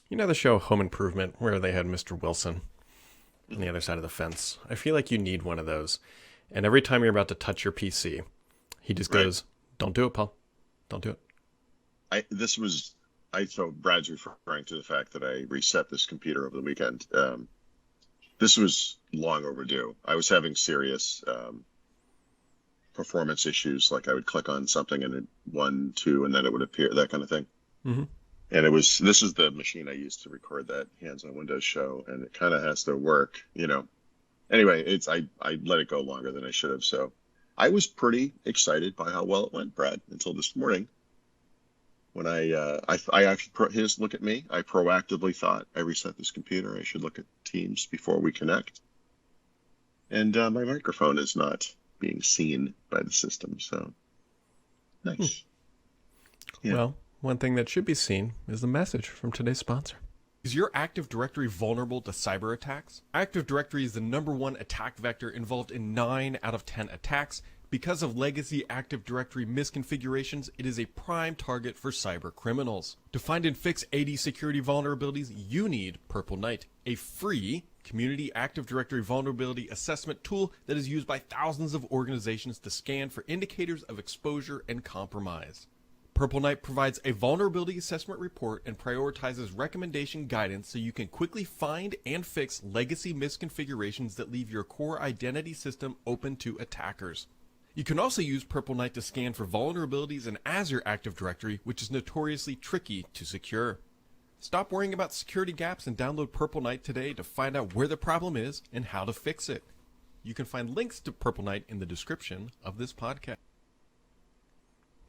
You know the show Home Improvement where they had Mr. Wilson on the other side of the fence? I feel like you need one of those. And every time you're about to touch your PC, he just Right. goes, "Don't do it, Paul. Don't do it." So Brad's referring to the fact that I reset this computer over the weekend. This was long overdue. I was having serious performance issues. Like I would click on something and it one, two, and then it would appear, that kind of thing. Mm-hmm. And this is the machine I used to record that Hands on Windows show, and it kind of has to work, you know. Anyway, I let it go longer than I should have. So I was pretty excited by how well it went, Brad, until this morning when I actually his look at me. I proactively thought I reset this computer. I should look at Teams before we connect, and my microphone is not being seen by the system. So nice. Yeah. Well, one thing that should be seen is the message from today's sponsor. Is your Active Directory vulnerable to cyber attacks? Active Directory is the #1 attack vector involved in 9 out of 10 attacks. Because of legacy Active Directory misconfigurations, it is a prime target for cyber criminals. To find and fix AD security vulnerabilities, you need Purple Knight, a free community Active Directory vulnerability assessment tool that is used by thousands of organizations to scan for indicators of exposure and compromise. Purple Knight provides a vulnerability assessment report and prioritizes recommendation guidance so you can quickly find and fix legacy misconfigurations that leave your core identity system open to attackers. You can also use Purple Knight to scan for vulnerabilities in Azure Active Directory, which is notoriously tricky to secure. Stop worrying about security gaps and download Purple Knight today to find out where the problem is and how to fix it. You can find links to Purple Knight in the description of this podcast.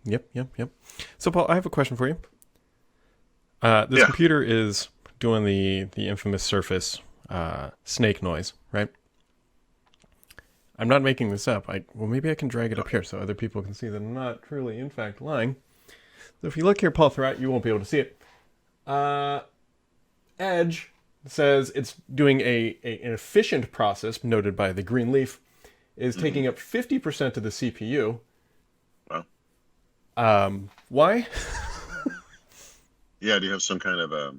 Yep. So, Paul, I have a question for you. This Yeah. computer is doing the infamous Surface snake noise, right? I'm not making this up. Well, maybe I can drag it up here so other people can see that I'm not truly, in fact, lying. So if you look here, Paul, throughout, you won't be able to see it. Edge says it's doing an efficient process, noted by the green leaf, is taking up 50% of the CPU. Well, Why? yeah. Do you have some kind of a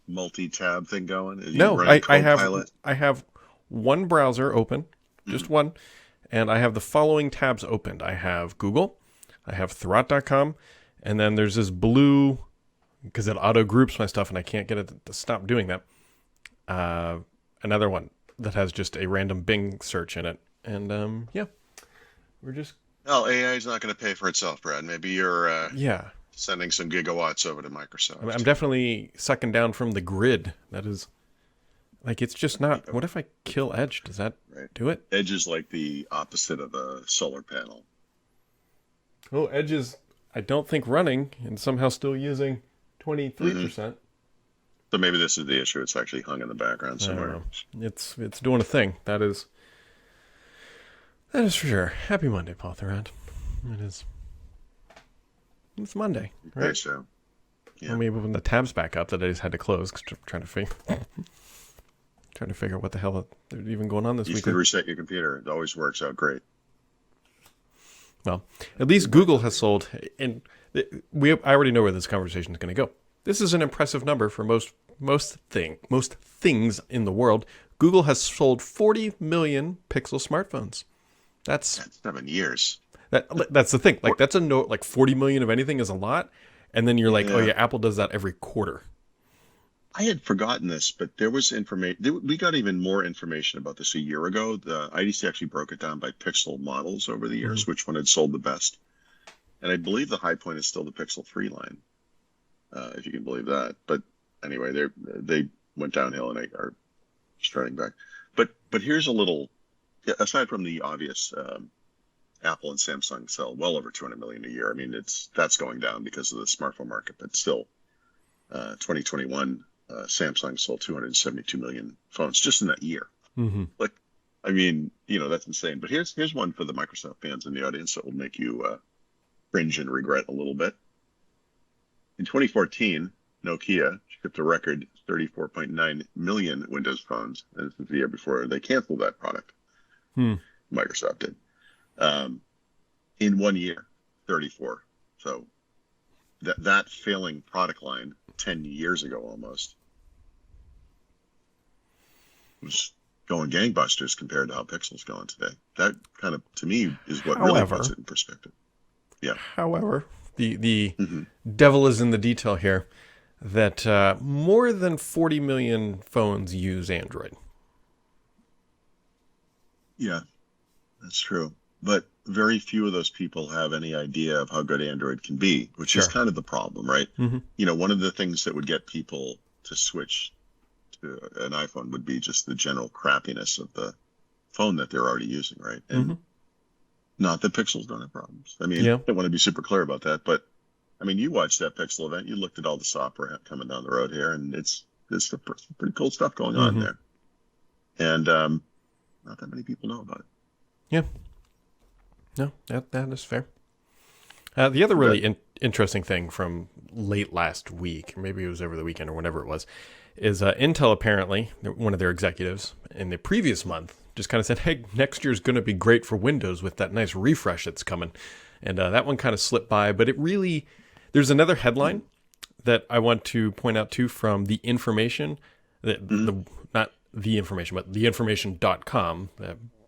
multi-tab thing going? Are you No, running I Copilot? have one browser open, just Mm-hmm. one, and I have the following tabs opened. I have Google, I have Thurrott.com, and then there's this blue, because it auto groups my stuff and I can't get it to stop doing that. Another one that has just a random Bing search in it, and yeah, we're just Well, AI is not going to pay for itself, Brad. Maybe you're yeah. sending some gigawatts over to I'm Microsoft. definitely sucking down from the grid. That is, like, it's just not. What if I kill Edge? Does that Right. do it? Edge is like the opposite of a solar panel. Oh, Edge is, I don't think, running and somehow still using 23%. So maybe this is the issue. It's actually hung in the background I don't somewhere. know. It's doing a thing. That is for sure. Happy Monday, Paul Thurrott. It is. It's Monday, Okay, right? so yeah. Let me open the tabs back up that I just had to close because I'm trying to figure out what the hell they're even going on this You week. should reset your computer. It always works out great. Well, at least Google has sold, and I already know where this conversation is going to go. This is an impressive number for most things in the world. Google has sold 40 million Pixel smartphones. That's That's 7 years. that's the thing. Like that's a note. Like 40 million of anything is a lot, and then you're like, oh Yeah. yeah, Apple does that every quarter. I had forgotten this, but there was information. We got even more information about this a year ago. The IDC actually broke it down by Pixel models over the years, which one had sold the best. And I believe the high point is still the Pixel 3 line, if you can believe that. But anyway, they went downhill and are starting back. But here's a little, aside from the obvious, Apple and Samsung sell well over 200 million a year. I mean, that's going down because of the smartphone market, but still, 2021, Samsung sold 272 million phones just in that year. Mm-hmm. Like, I mean, that's insane. But here's one for the Microsoft fans in the audience that will make you cringe and regret a little bit. In 2014, Nokia shipped a record 34.9 million Windows phones, and this is the year before they canceled that product. Hmm. Microsoft did. In 1 year, 34. So that failing product line 10 years ago almost was going gangbusters compared to how Pixel's going today. That kind of, to me, is what really puts it in perspective. Yeah. However, the Mm-hmm. devil is in the detail here, that more than 40 million phones use Android. Yeah, that's true. But very few of those people have any idea of how good Android can be, which is Sure. kind of the problem, right? Mm-hmm. You know, one of the things that would get people to switch to an iPhone would be just the general crappiness of the phone that they're already using, right? And Mhm. not that Pixels don't have problems. I mean, Yeah. I don't want to be super clear about that, but I mean, you watched that Pixel event, you looked at all the software coming down the road here, and it's some pretty cool stuff going on Mhm. there. And not that many people know about it. Yeah. No, that is fair. The other really interesting thing from late last week, or maybe it was over the weekend or whenever it was, is Intel apparently, one of their executives in the previous month, just kind of said, hey, next year's going to be great for Windows with that nice refresh that's coming. And that one kind of slipped by, but it really, there's another headline that I want to point out too from The Information, not The Information, but theinformation.com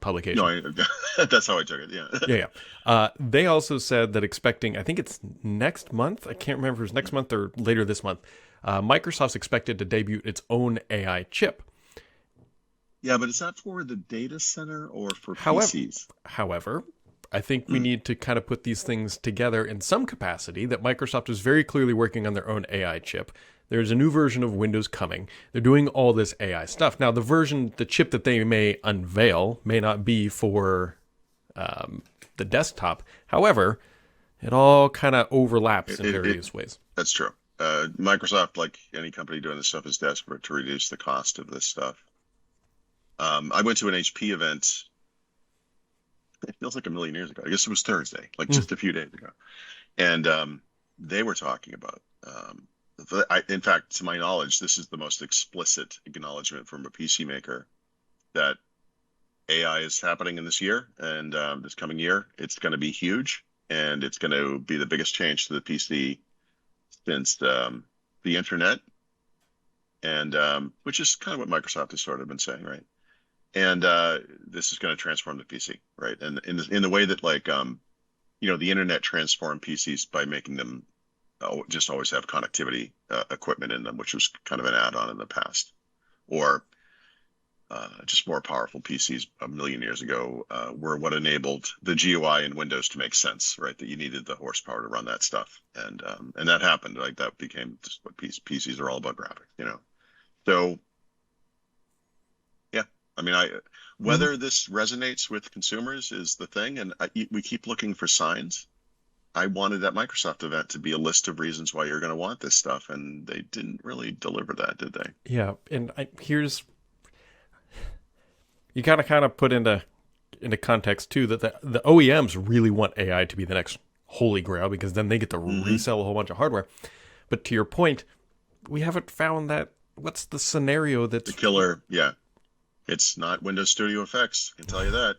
publication. No, that's how I took it. Yeah. Yeah. They also said that expecting, I think it's next month. I can't remember if it's next month or later this month. Microsoft's expected to debut its own AI chip. Yeah, but is that for the data center or for However- PCs? However, I think we need to kind of put these things together in some capacity, that Microsoft is very clearly working on their own AI chip. There's a new version of Windows coming. They're doing all this AI stuff. Now, the chip that they may unveil may not be for the desktop. However, it all kind of overlaps in various ways. That's true. Microsoft, like any company doing this stuff, is desperate to reduce the cost of this stuff. I went to an HP event. It feels like a million years ago. I guess it was Thursday, like just a few days ago. And they were talking about, in fact, to my knowledge, this is the most explicit acknowledgement from a PC maker that AI is happening in this year and this coming year. It's going to be huge, and it's going to be the biggest change to the PC since the internet, and which is kind of what Microsoft has sort of been saying, right? And this is going to transform the PC, right? And in the way that, like, the internet transformed PCs by making them just always have connectivity equipment in them, which was kind of an add-on in the past, or just more powerful PCs a million years ago were what enabled the GUI in Windows to make sense, right? That you needed the horsepower to run that stuff, and that happened. Like, that became just what PCs are all about, graphics, So, yeah, I mean, whether this resonates with consumers is the thing, and we keep looking for signs. I wanted that Microsoft event to be a list of reasons why you're going to want this stuff, and they didn't really deliver that, did they? Yeah, and you gotta kind of put into context too that the OEMs really want AI to be the next holy grail, because then they get to resell a whole bunch of hardware. But to your point, we haven't found that. What's the scenario that's The killer? Yeah, it's not Windows Studio Effects, I can tell you that.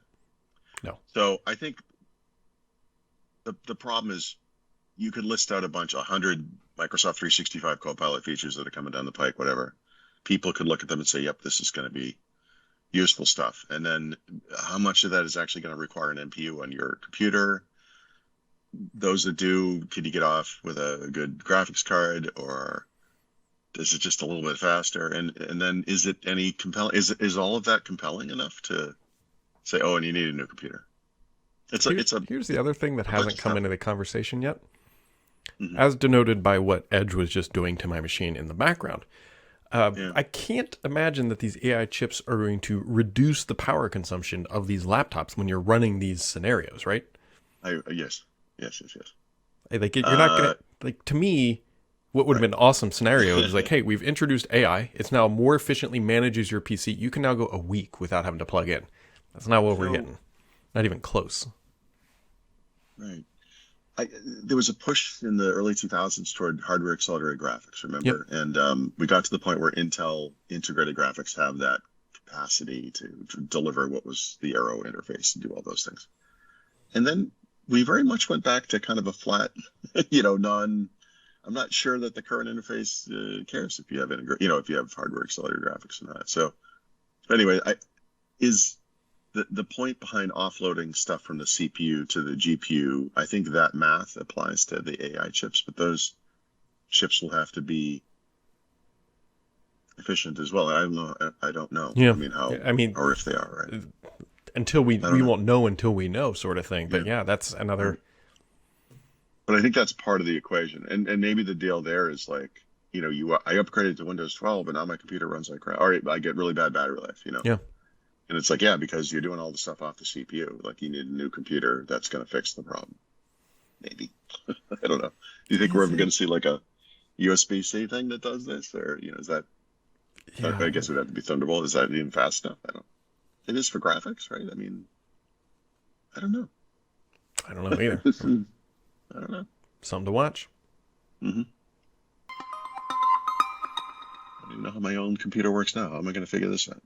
No. So I think the problem is, you could list out 100 Microsoft 365 Copilot features that are coming down the pike, whatever. People could look at them and say, yep, this is going to be useful stuff. And then how much of that is actually going to require an NPU on your computer? Those that do, could you get off with a good graphics card, or is it just a little bit faster? And then is it any compelling? Is all of that compelling enough to say, oh, and you need a new computer? Here's the other thing that hasn't come into the conversation yet, Mhm. as denoted by what Edge was just doing to my machine in the background. I can't imagine that these AI chips are going to reduce the power consumption of these laptops when you're running these scenarios, right? Yes. Like, you're not gonna, like, to me, what would have been an awesome scenario is like, hey, we've introduced AI. It's now more efficiently manages your PC. You can now go a week without having to plug in. That's not what we're getting. Not even close. Right. There was a push in the early 2000s toward hardware accelerated graphics, remember? Yep. And we got to the point where Intel integrated graphics have that capacity to deliver what was the Aero interface and do all those things. And then we very much went back to kind of a flat, I'm not sure that the current interface cares if you have if you have hardware accelerator graphics or not. So anyway, is the point behind offloading stuff from the CPU to the GPU, I think that math applies to the AI chips, but those chips will have to be efficient as well. I don't know. Yeah. I mean, how, I mean, or if they are, right? Until we I don't know. won't know until we know, sort of thing. But yeah, that's another. But I think that's part of the equation. And maybe the deal there is like, I upgraded to Windows 12, and now my computer runs like crap. All right, I get really bad battery life, Yeah. And it's like, yeah, because you're doing all the stuff off the CPU. Like, you need a new computer that's going to fix the problem. Maybe. I don't know. Do you think we're ever going to see like a USB-C thing that does this? Or, is that, Yeah. I guess it would have to be Thunderbolt. Is that even fast enough? It is for graphics, right? I mean, I don't know. I don't know either. I don't know. Something to watch. Mm-hmm. I don't even know how my own computer works now. How am I going to figure this out?